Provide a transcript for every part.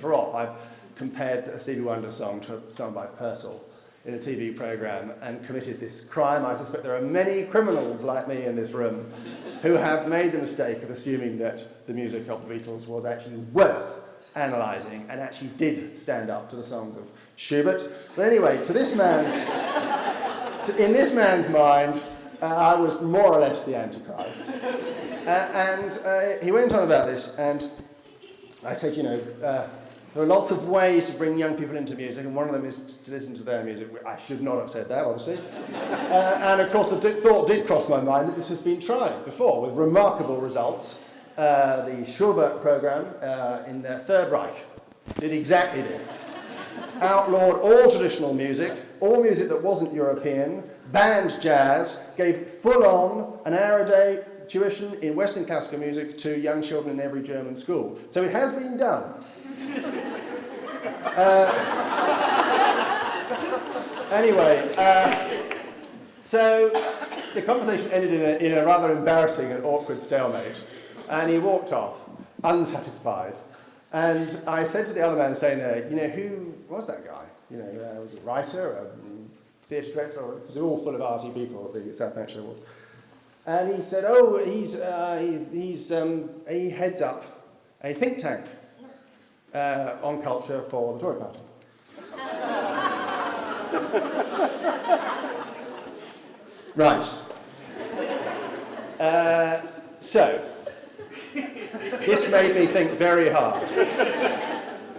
better off. I've compared a Stevie Wonder song to a song by Purcell in a TV programme and committed this crime. I suspect there are many criminals like me in this room who have made the mistake of assuming that the music of the Beatles was actually worth analysing and actually did stand up to the songs of Schubert. But anyway, in this man's mind, I was more or less the Antichrist. And he went on about this, and I said, there are lots of ways to bring young people into music, and one of them is to listen to their music. I should not have said that, obviously. And of course, the thought did cross my mind that this has been tried before with remarkable results. The Schubert program in the Third Reich did exactly this. Outlawed all traditional music, all music that wasn't European, banned jazz, gave full-on, an hour a day tuition in Western classical music to young children in every German school. So it has been done. So the conversation ended in a rather embarrassing and awkward stalemate, and he walked off, unsatisfied. And I said to the other man saying there, who was that guy? Was a writer, a theatre director, or because they're all full of arty people at the South Hampshire Awards. And he said, he heads up a think tank on culture for the Tory party. Right. So, this made me think very hard,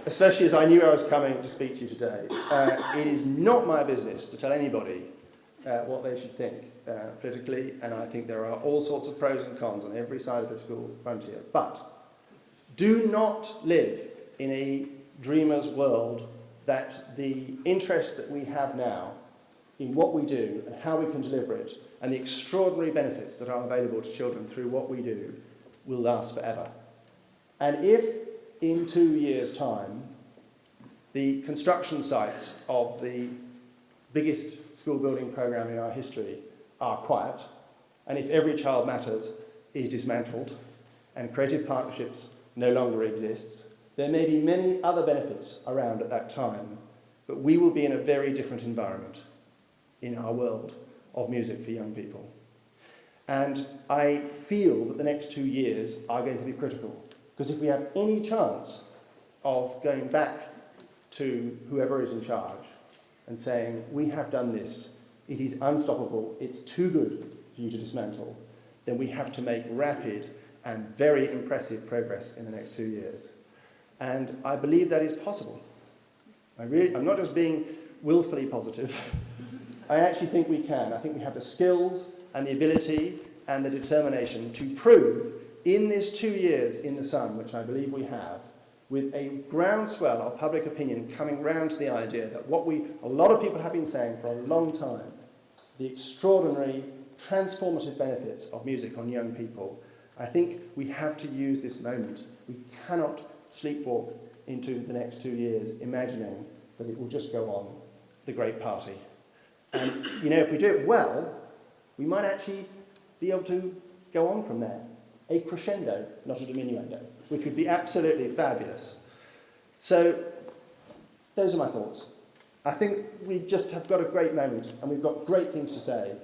especially as I knew I was coming to speak to you today. It is not my business to tell anybody what they should think politically, and I think there are all sorts of pros and cons on every side of the political frontier. But do not live in a dreamer's world that the interest that we have now in what we do and how we can deliver it and the extraordinary benefits that are available to children through what we do will last forever. And if in 2 years' time the construction sites of the biggest school building programme in our history are quiet, and if Every Child Matters is dismantled and Creative Partnerships no longer exists, there may be many other benefits around at that time, but we will be in a very different environment in our world of music for young people. And I feel that the next 2 years are going to be critical, because if we have any chance of going back to whoever is in charge and saying, we have done this, it is unstoppable, it's too good for you to dismantle, then we have to make rapid and very impressive progress in the next 2 years. And I believe that is possible. I'm not just being willfully positive. I actually think we can. I think we have the skills and the ability and the determination to prove in this 2 years in the sun, which I believe we have, with a groundswell of public opinion coming round to the idea that what a lot of people have been saying for a long time, the extraordinary transformative benefits of music on young people, I think we have to use this moment. We cannot sleepwalk into the next 2 years imagining that it will just go on, the great party. And, if we do it well, we might actually be able to go on from there. A crescendo, not a diminuendo, which would be absolutely fabulous. So, those are my thoughts. I think we just have got a great moment, and we've got great things to say,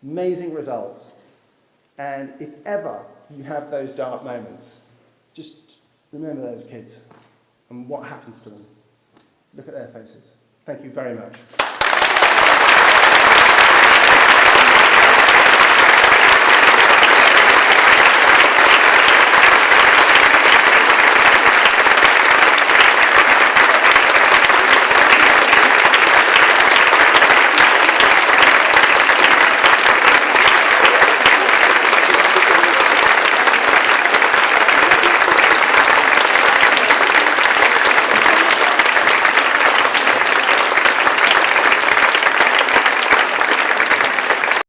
amazing results, and if ever you have those dark moments, just remember those kids and what happens to them. Look at their faces. Thank you very much.